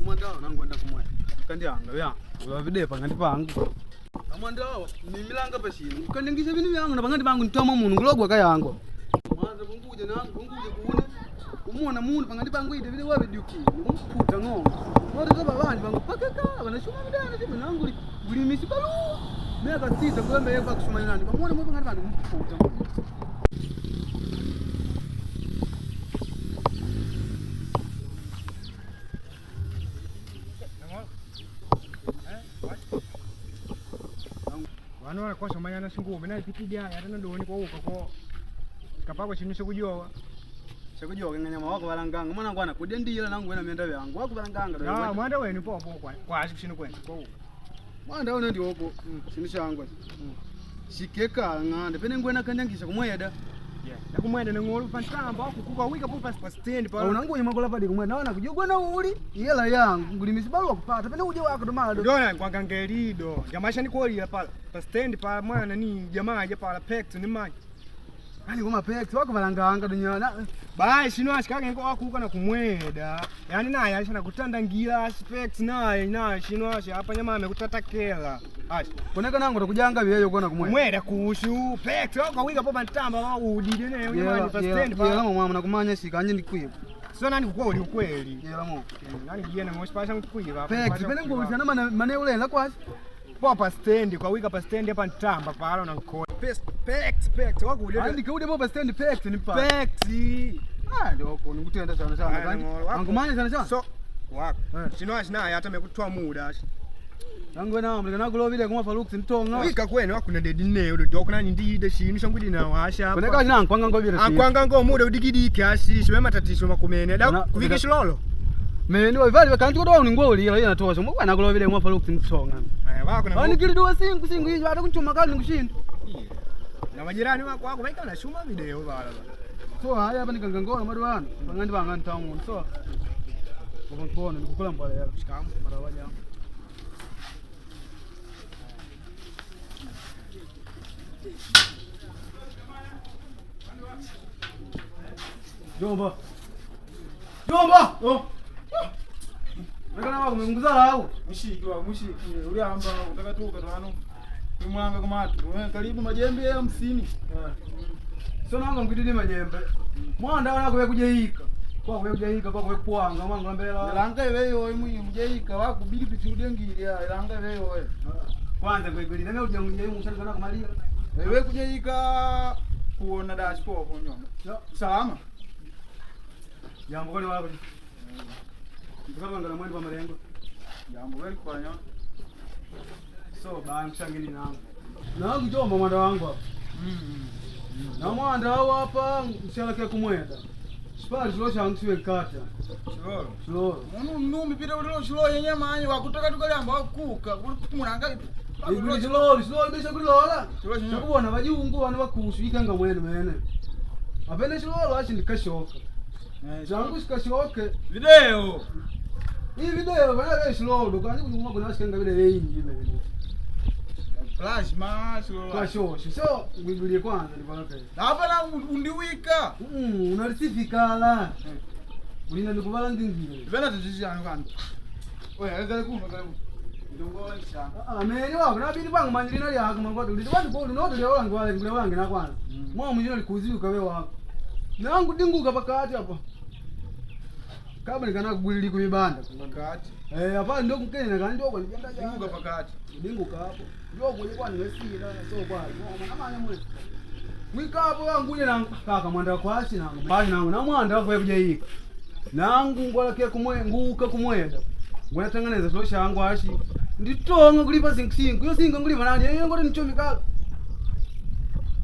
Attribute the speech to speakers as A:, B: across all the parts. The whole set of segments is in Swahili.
A: Mwandao nangu enda kumwe. Kandi anga ya. Ula videpa ngandi pangu. Mwandao ni milanga pashini. Kandi ngisha binu yangu na bangandi bangu ntoma munhu ngulogwa kayango. Mwanza kunguje nangu kunguje kuune. Umuona munhu bangandi bangu ide bile wabe duki. Umputa ngombe. Mwana zaba bandi bangu pakeka banashuma midana timu nangu buli misibalu. Meka sita kulembe yeva kushuma nani. Bamwana mwe bangandi bangu umputa ngombe.
B: Wanu wanakosa manyana singume na ipitia ya tena ndoni kwa uka kwa kapako chini sikujowa
A: nganya mawako balanganga mwana ngwana kudendila nangu wena myenda byangu wako balanganga
B: ah mwanda wenu popo kwa ashikushini kwenda kwa uka
A: mwanda wena ndi opo sinishangwa shikeka ngande pene ngwena kanyangisha kumweda
B: nakumwenda nengolu pantamba kukuka wika pa stand pa
A: unangu yimakola padi kumwenda naona kujogwa na uli yela yangu ngulimisi balu kupata pene uje wako domalo
B: ndona kwangangelido jamasha ni kwoli pala pa stand pa mwana ni jamaa aje pala pex ni manje
A: ali kuma pex wako balanganga dunyana
B: bai shino ashikake ngo akuka na kumweda yani naye alishana kutanda ngila specs naye shino ashi hapa nyama amekutatakela ashi
A: koneka nangu takujanga biyeyo kona
B: kumweda kushu pex wako wika popa ntamba wa udide ne nyama pa stand pa
A: yela mama nakumanya shika anje ndikwiba
B: so nani kukwoli ukweli
A: yela mo
B: nani jiena ngospasha ngikwiba
A: pex pene ngobusana mane ulela kwasi
B: popa stand kwa wika pa stand hapa ntamba pala na nkoni pex wako ule
A: andi kude popa stand pex ni pa
B: pex
A: ndio ngutenda sana kandi angumanya sana
B: so wako shino ashina hata mekutwa muda ashi
A: nangu na mlika nakulovile kuma Faluksi ntonga
B: wika kwene wakuna dedi ne udo kuna ndide shino shangudi na washa
A: kwene kaji nangu kwanga ngobire
B: akwanga ngo muda udikidiki ashi shwe matatizo makumene da kuvika shilolo
A: meni wavali wakanti kutoa uningoli ila ina tosha mwa nakulovile kuma Faluksi ntonga
B: wako na
A: ani kilido singu hizo hata kunchuma kali ngushinda
B: na majirani wako waika na shuma video bala
A: so haya hapa nikangangona madwana bangandi bangani tamu so ngokono nikukula mbale yako shikamu marawaja Jomba oh ngana wako mnguzala au mushiki uli amba utakatuka tano nimwanga kumatu karibu majembe 50 so nanga ngididi majembe mwanda wana kwa kujehika kwa kujehika kwa kuanga mwanga mbela langa iweyo imwe mjehika wako bili pitudengili ya langa iweyo kwanza kwa goli nani uje mjehika musana kana kumalia wewe kujehika kuona dashboard kwa nyoma salama jambo gani wako tukaba ngana mwendo wa malengo jambo gani kwa nyoma so baa mshangili nangu jomba mwanda wangu hapa na mwanda hapa mshalake kumwenda spari shilo changu siwe kata shilo
C: numi pita ulilo shilo yenye manyi wakutoka tukalamba wakuka kumuranga
A: shilo bisha kulola chakubona bajungu bana bakushu ikanga mwene mene apene shilo ashi ndikashoka changu shikashoke
C: video
A: hii video bana shilo dokani kunyuma kuna shikanga video yingi mene
C: flash masho
A: kashoshi so ngigulie kwanza nipaka
C: hapa na undiwika
A: unalisifikala ulina ndikuvala ngingile
C: bana tujishana kana oya ngale kuma ndongo ishanga
A: meni wako nabidi kwangu manjilina yako mangoto ndi wandi boli noto leo wangu wale ngule wangu na kwanza mwa mjino likuziuka wewe wako nangu dinguka pakati hapo kama nikana kugulili kumibanda
C: pakati
A: hapa ndio kukene kana ndio kwa nijenda
C: dinguka pakati
A: dinguka hapo ndio kwenye kwa nimesira so kwa mama anya mwe wika hapo wangu ile na kaka mwanda kwashi nangu bali nangu na mwanda wako kuja hiki nangu ngolake kumwenguka kumwenda ngwatanganeza so shangu ashi nditonga kulipa 5 yo singa ngulipa nanje ngoti nichomi kaka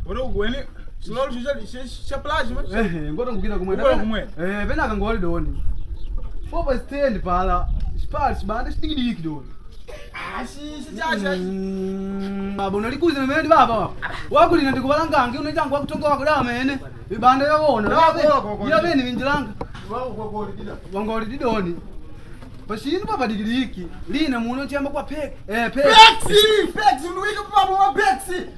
C: oro gwene slow sha plage
A: ngoti ngukina kumwenda pena kangoli doni popa stand pala spars bande stigidi doni
C: jaja
A: baba unalikuza na mimi baba wako lina ndikuvala ngange unajanga wakutonga wako da mene ibanda yabona ya bene minjilanga
C: wako kwa goli dida
A: wangoli didoni Pashini baba digiriki lina muno chamba kwa pexi
C: unwika baba wa pexi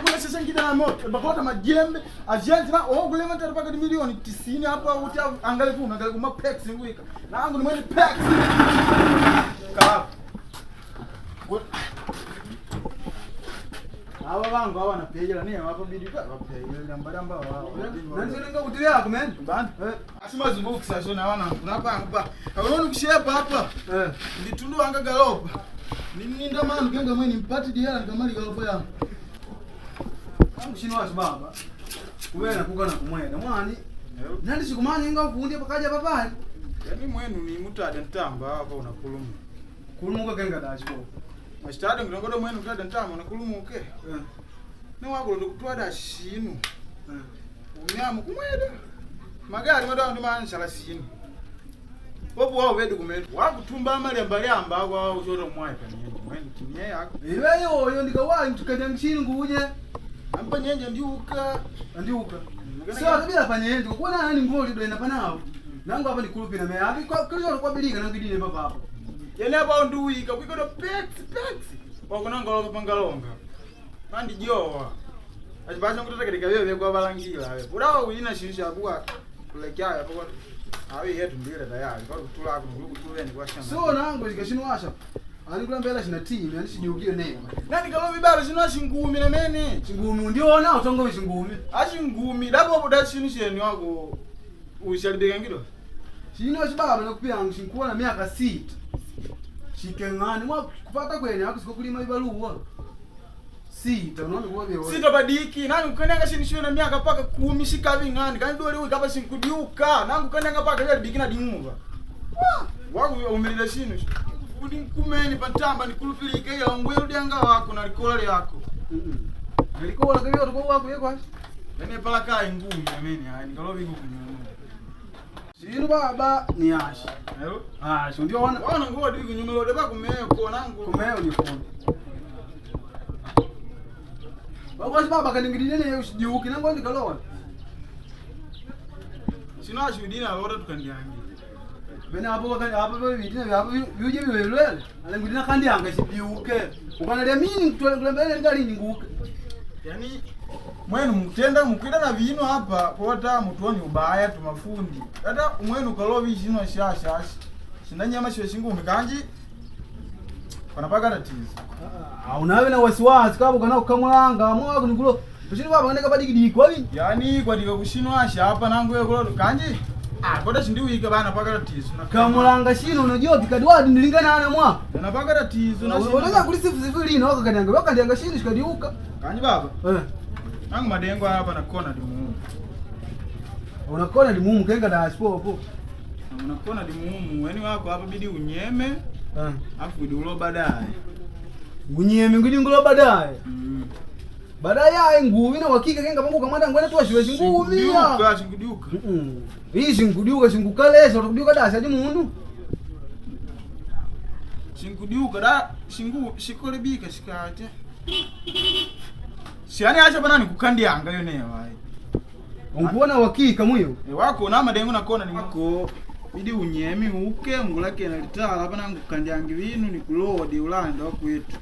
C: Kuna sasa ngida na moto bakota majembe agent na kulema tarapaka milioni 90 hapa uta angale kuma pexi ngwika Nangu ni mwenye packs. Kaa. Hawa wangu hawa wanapejela ni hapa bidi wapejela mbamba wao.
A: Nanzi ninga kutilia yako men.
C: Bana. Asima zumbuku sasa na wana kunapa hapa. Kaona kushepa hapa. Nditundu anga galopa. Ninda maana mkenga mwenye mpati diara nikamali galopa yangu.
A: Shino wasu baba. Kuwena kuka na kumwenda mwani. Nandi sikumanya inga kuundia pakaja papai.
C: Yani mwenu ni mutade ntamba hapa unakuluma.
A: Kulumuka kenga dachipo.
C: Mastade ngrongodo mwenu mutade ntamba unakulumuke. Ne wako ndokutwada shinu. Unyamu kumweda. Magari madao ndi manshala shinu. Popo wao vedu kumenda. Wakutumba amali ambaliamba kwa ushoro mwai panyenje. Mwenu kimye yako.
A: Iweyo yo ndikawayi tukajya ngishini nguje.
C: Ampa nyenje ndiuka.
A: Sio bila panyenje. Kuona nani ngoli ndo inapanao. Nangu hapa ni kulupi na mea. Kwa kwa bilika nangu dine papa hapo.
C: Yani hapa nduika kwikodo pex. Wako nangu loka pangalonga. Mandi jowa. Ajibasha ngutata katika wewe kwa balangila wewe. Urawa uina shirisha abua kulekea hapo kwa. Awi yetu mbile tayari. Kwa kutula hapo nguku tuleni kwa shamba.
A: Sio nangu zikashinu washa. Ani kula mbele shina team, yani sijiukie nene.
C: Nani kalobi baba shino shingumi na mene.
A: Shingumi ndio na utongo shingumi.
C: Ashingumi dabo boda shinu sheni wako ushalibega ngido.
A: Shino shibaba nakupia shinkuwa na miaka 6. Shikengani mwa kupata kwenye yako sikokulima ibaluwa. 6 unaona kwa wewe.
C: Sito badiki nani ukananga shinu shino na miaka paka 10 shikabi ngani kandi dole wewe kaba shinkudiuka nangu kananga paka yale bigina dinguva. Wako umelida shinu. Udi kumeni patamba nikulupilika ya ngwelu dianga wako na likola yako.
A: Nilikola kwa hiyo tukao wako yeko.
C: Yani pala kai ngumi na mimi hani kalobi kukunyuma.
A: Shino baba ni ashi.
C: Hello?
A: Ashi ndio wana
C: ngoa dili kunyuma lode ba kumeko nangu.
A: Kumeo ni fundi. Baba baba kaningidine ne usijiuki nangu ndikaloa.
C: Sino ashudina lode tukandiangi.
A: Bena hapo vitina hapo vije viwelele. Alangudina kandi anga sibiuke. Ukanalia mimi kulembele ngali ninguke.
C: Yani mwenu mtenda mkwida na vino hapa kota mutoni ubaya tumafundi. Hata mwenu kalobi shino shasha. Shinanyama shwe shingumi kanji. Panapaka tatizo.
A: Unawe na wasiwasi kama kana ukamwanga mwa kunigulo. Tushini baba ngenda kabadiki wapi?
C: Yani kwa dika kushinwa hapa nangu yeko kanji. Koda shindiwika bana paka tatizo.
A: Kamulanga shino unajua bikadwadi ndilingana na mwa.
C: Na paka tatizo na
A: shino. Unataka kulisifu sifuri na wakakanyanga. Wakanyanga shino shikadiuka.
C: Kanji baba. Nangu madengo hapa na kona dimumu.
A: Unakona dimumu kenga da aspopo.
C: Unakona dimumu, yani wako hapa bidi unyeme. Afu bidi ulo baadaye.
A: Unyeme ngidi ngulo baadaye. Baadaye nguvi na wakika kenga pangu kamanda ngwene tu ashiwe nguvi ya.
C: Shingudiuka.
A: Hii shingudiuka shingukalesa utakudiuka da saji mundu.
C: Shingudiuka da shikole bika shikate. Siani acha bana nikukandianga yo neyo hai.
A: Unkuona wakika mwiyo?
C: Wako na madengo na kona ni wako. Bidi unyemi uke ngulake na litala hapa nangu kandianga vinu ni kulodi ulanda wakwetu.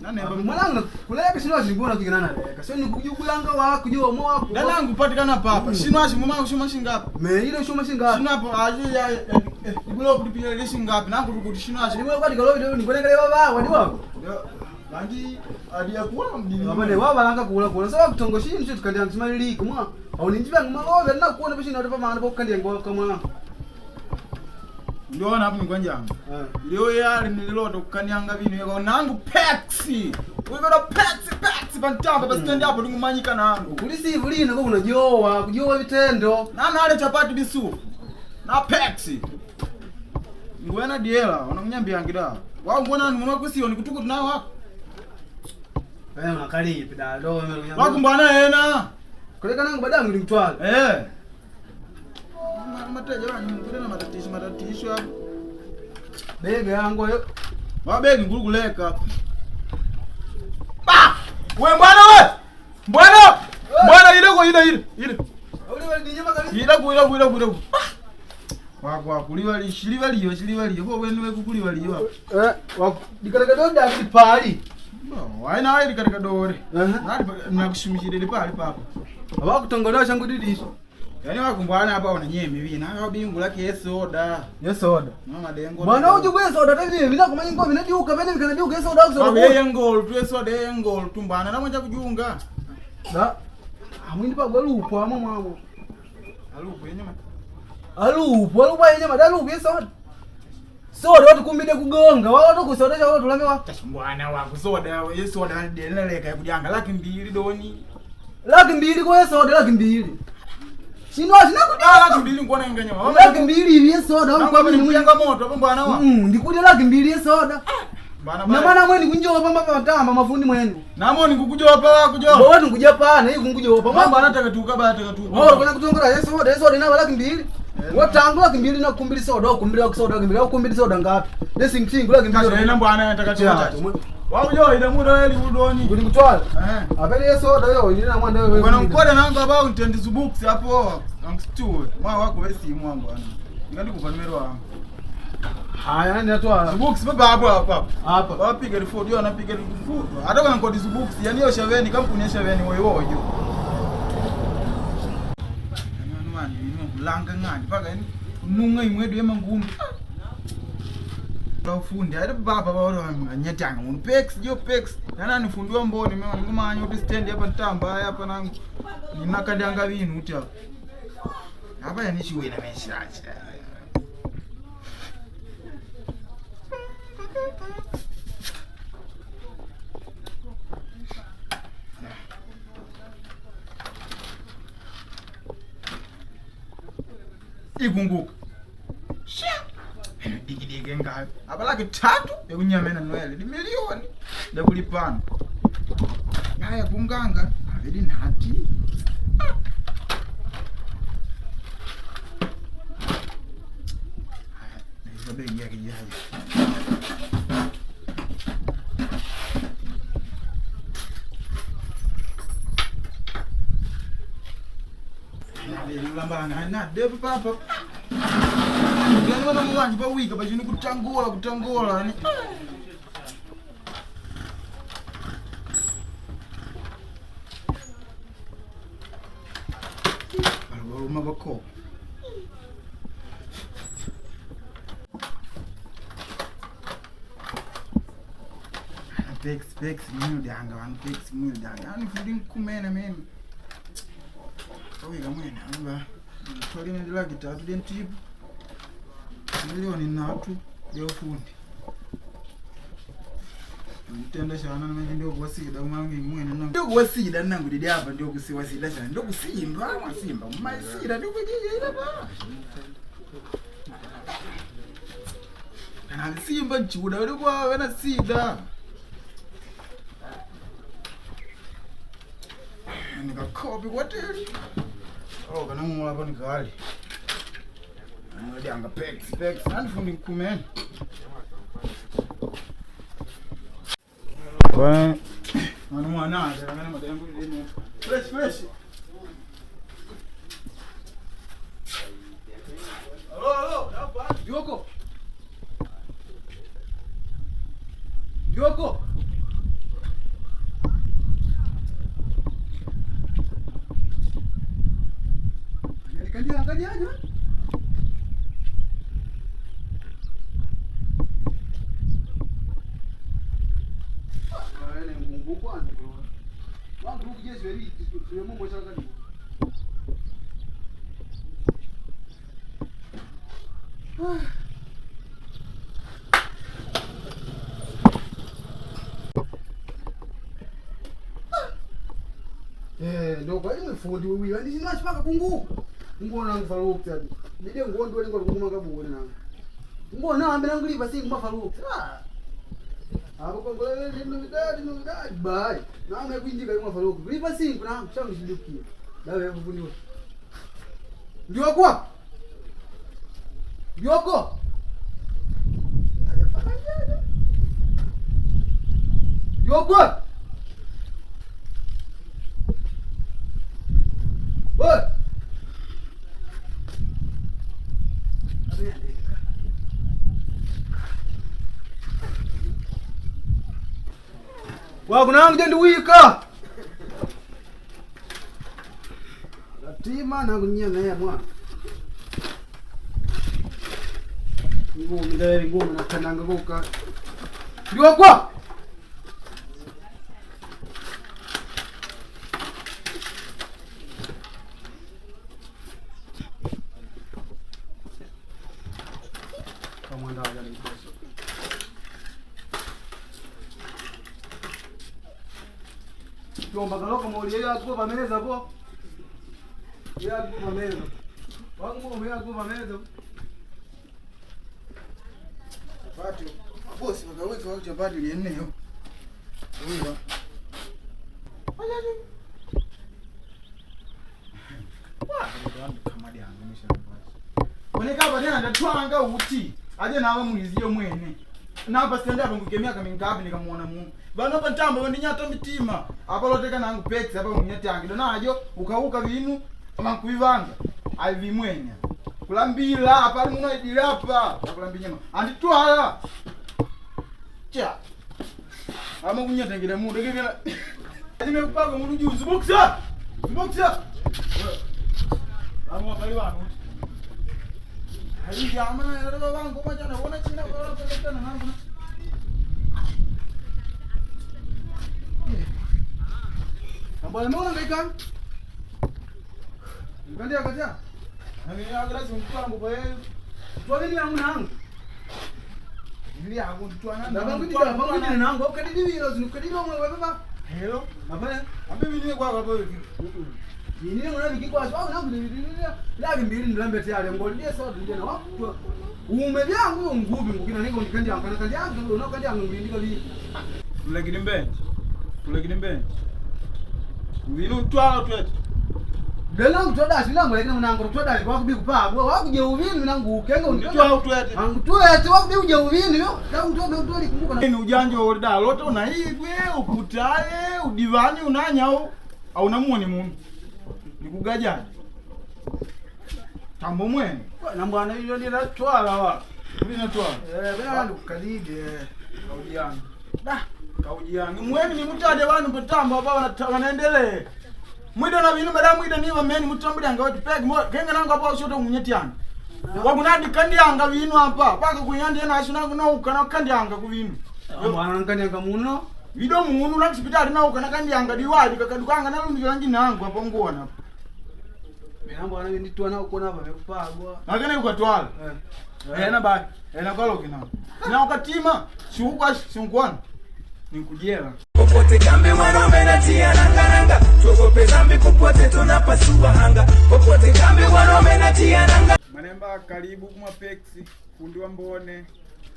C: Nane
A: mwanangu kuleka shino ashingona kigana leka. Sio nikujugulanga wako jo mo wako.
C: Nanangu patikana papa. Shino ashimuma ushuma shingapi?
A: Me ile ushuma shingapi?
C: Shino hapo aje ya ibulo kulipia ile shingapi? Nangu tukushino ashimuma.
A: Wewe kwa dikalo ndio nikulenga baba wadi wako.
C: Langi adia kuwa mdini.
A: Baba waba langa kula sawa kutongo shini sio tukandia msimali kumwa. Au ninjiba ngumalobe na kuona bishina ndo papa ndo kandia ngo kama.
C: Ndio na hapo ngwanjanga. Leo yale nililoto kukanianga vinu yako nangu pexi. Wewe got pexi pantamba basi stand up ndingumanyika nangu.
A: Kulisivu lino kwa unajoa, kujoa vitendo.
C: Nana ale chapati bisu. Na pexi. Ngwena diela, wanakunyambia ngida. Wao mbona mwana kusio nikutuko tunao hapa.
A: Wewe unakali pida ndo
C: wako mbana yena.
A: Kuleka nangu baadaye nilimtwala.
C: Mateja wanyu kuna matatizo hapo.
A: Bega yangu hiyo.
C: Begi nguru kuleka. Wewe bwana wewe. Bwana ile.
A: Ule wali nyama kabisa.
C: Ile. Wako kuliwa shiliwa kwa wewe kukuliwa liwa.
A: Wako dikaraka donda akipali.
C: Haina haili katika dore. Nakushimishire pale papa.
A: Abakutongola shangu didisho.
C: Yaani wakumbwana hapa unanyemi hivi na wabingu laki yesoda.
A: Yesoda.
C: Mama dengo.
A: Bwana uje kwa yesoda tavi vina kwa manyi ngome nadi ukapende vikana uke yesoda kusoda.
C: Yeye ngol tu yesoda yeye ngol tumbana na mwacha kujunga.
A: Da. Amwindi pa gwalupo ama mwabo.
C: Alupo yenyama.
A: Alupo yenyama dalupo yesoda. Soda watu kumbide kugonga. Watu kusodesha watu lamewa.
C: Bwana wangu soda yesoda ndeleleka kujanga laki 2 doni.
A: Laki 2 kwa yesoda laki 2. Shinwa
C: laki 2 ngona nganyama.
A: Laki 2 hivi yesoda
C: kwa mimi mjanga moto hapo bwana wangu.
A: Ndikuja laki 2 yesoda.
C: Bana
A: bana. Na maana mweni kunjoa pamba patamba mafundi mwenu.
C: Na mweni kukujoa pa kujoa.
A: Bwana kunkuja pana hii kunkujoa pa.
C: Mama anataka tuka ba ataka tuka.
A: Wao kuna kutongola yesoda ina laki 2. Watangu laki 2 na kumbili soda kumbili soda kumbili kumbili soda ngapi? Desi mtingu laki 2.
C: Kasha ina bwana anataka tuka. Wao jo ida muda weli udoni.
A: Kuni kutwala. Abeli yesoda yo ina mwanda wewe.
C: Bwana mkoda nanga ba untendi zubuks hapo. Angstu. Mwa wako wewe simu wangu bwana. Ngandi kuva numero wangu.
A: Haya nani atoa
C: zubuks baba hapo hapa.
A: Hapa.
C: Wapiga report yo anapiga report. Hata kama ngodi zubuks yani yo shaveni kampuni ya shaveni wewe yo. Langa ngani paka yani nunga imwedu yemangumbi bafundi ari baba baro nganyetanga mun pex jo pex nana nifundiwa mboni mimi ngumanya uti stand hapa ntamba hapa nangu ninakandanga vinu uti hapa yani shiwe na meshacha igunguka digi ngayo abalaki 3 ekunyamena nwele ni milioni lekulipana ngaya kunganga aveli nati sabe yake yaje lambanga na depo papa ngani wana mwanji pa wika pa chini kutangola ni balo mabako pex mil danga wan pex mil danga ani fudin kumena men kawika mwena amba twali nendela kitatu dentibu milioni natu ya ufundi mtenda shana na ndio kuwasida mwangi mwene na ndio kuwasida nangu didi hapa ndio kusiwasida shana ndio kusimba ama simba maisida ndio kujije ile ba na simba nchuda ndio kwa wana sida nikakopi hoteli kana mula hapa nikali anga pex anifundi mkumeni kwa mwana kana madengo ile fresh Halo hapa Joko Angalia ndo kwa hiyo fundi wewe yani sina chipaka kungu ngona ngfaruka tadi ndio ngondo wale ngoma kabu na ngona ambe nangu lipa singu mafaruka hapo kwa ngole ndio midadi bai na amekwinjika kama faruka lipa singu na changu shidukia dawe fundi wewe ndio kwa Yoko Yoko kuna wangu jendi wika
A: tima na kunyana ya mwana. Ngome na kananga goka. Ndio kwa. Kama ndio wale. Jomba galoko moli ya kwa meza hapo. Ya kwa meza. Wangu mwe ya kwa meza. Pati. Bosi wakaweka wao chapati lieneo. Huyo. Ajaje. Kama dia angemisha basi. Oneka badi anda twanga uti. Aje nawe muliziyo mwene. Napa stand up ngukemia kama ngapi nikamuona Mungu. Bano pantambo ndinyata mitima. Apa loteka nangu pex apa munyatyangi. Dona ajo ukauka vinu amakuvivanga. Aivi mwenya. Kulambila apa muno idila hapa. Kulambinyama. Anditwala. Cha. Ama kunyatengera mu dekela. Ajime kupaka mu juice boxa. Boxa. Amo kali wanu. Hali jamaa ya baba wangu kwa jana unaona china kwa kuleta na nangu. Ambao umeona ngaika? Ngandia kaja. Nani ya grasi mkwangu kwa yeye. Kwa nini yangu nangu? Nili yangu mtwana. Na bangu ndio nangu ukadidi hilo zinikadidi mwe baba. Hello. Baba, ambe mimi kwa baba hivi. Nini ngona vikikwa sababu nangu ndio lagi mbili ndilambe tayari ngolie sawa ndio na watu. Ume vyangu ngubi ngukina niko ndikandi yangu kandi yangu ndio kandi yangu ndika vi.
C: Tulekini mbe. Vinu twala twete.
A: Dela mtoda silango lakini mnango mtoda kwa kubi kupagwa wakuje uvini nangu ukenga
C: Twala twete.
A: Angu twete wakuje uje uvini yo. Na mtoda mtoli kumbuka
C: Ni ujanja wa da lote una hivi ukutaye udivani unanyao au namuone mungu. Nikugajani. Tambo mwene.
A: na bwana hiyo ndio twala wa.
C: Mimi natwala.
A: Bwana ndukadide
C: Kaujiani. Da, kaujiani. Mwene ni mutade wanu patambo hapa wanaendelee. Mwida na binu bada mwida niwa meni mutambudi anga watu pegi kenga nanga hapa ushoto munyetiani. Wagunadi kandi anga binu hapa. Paka kunyandi na asunangu na ukana kandi anga kubinu.
A: Bwana kandi anga muno.
C: Vido munu na hospitali na ukana kandi anga diwadi kakadukanga na lundi langi nangu hapa ngona.
A: Bwana ndi twana uko napa bekupagwa.
C: Agane ukatwala. Na ba. Na kalo kina. Na ukatima shuka shungwana. Nikujela.
D: Popote kambi wanaume natia nanga tuogope zambi popote tunapasua anga popote kambi wanaume natia nanga
C: Manemba karibu kuma pexi fundi wa mbone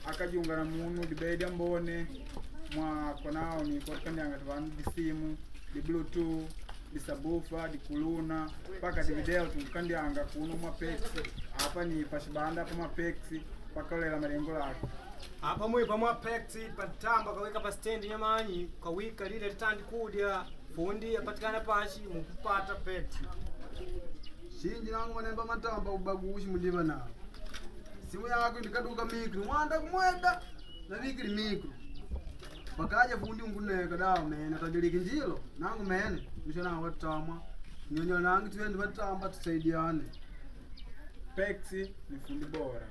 C: akajiunga na munu dibedi mbone mwa konao ni kwa kanyanga tavanu disimu di bluetooth di subwoofer di kuluna paka di video tukandianga kuno mwa pexi hapa ni pashibanda pa mapexi paka lela malengo lako.
B: Hapa mwe pamwa pexi patamba kaweka pa stand nyamanyi kwa wika lile litandi kudya fundi apatikana pashi mukupata pexi.
A: Shinji nangu manemba matamba ubagushi mudiva nao. Simu yako ndikaduka mikro mwanda kumwenda na vikili mikro. Pakaje fundi nguneka dawo mena tadiriki njilo nangu mene mshana watamwa. Nyonyo nangu twende batamba tusaidiane.
C: Pexi ni fundi bora.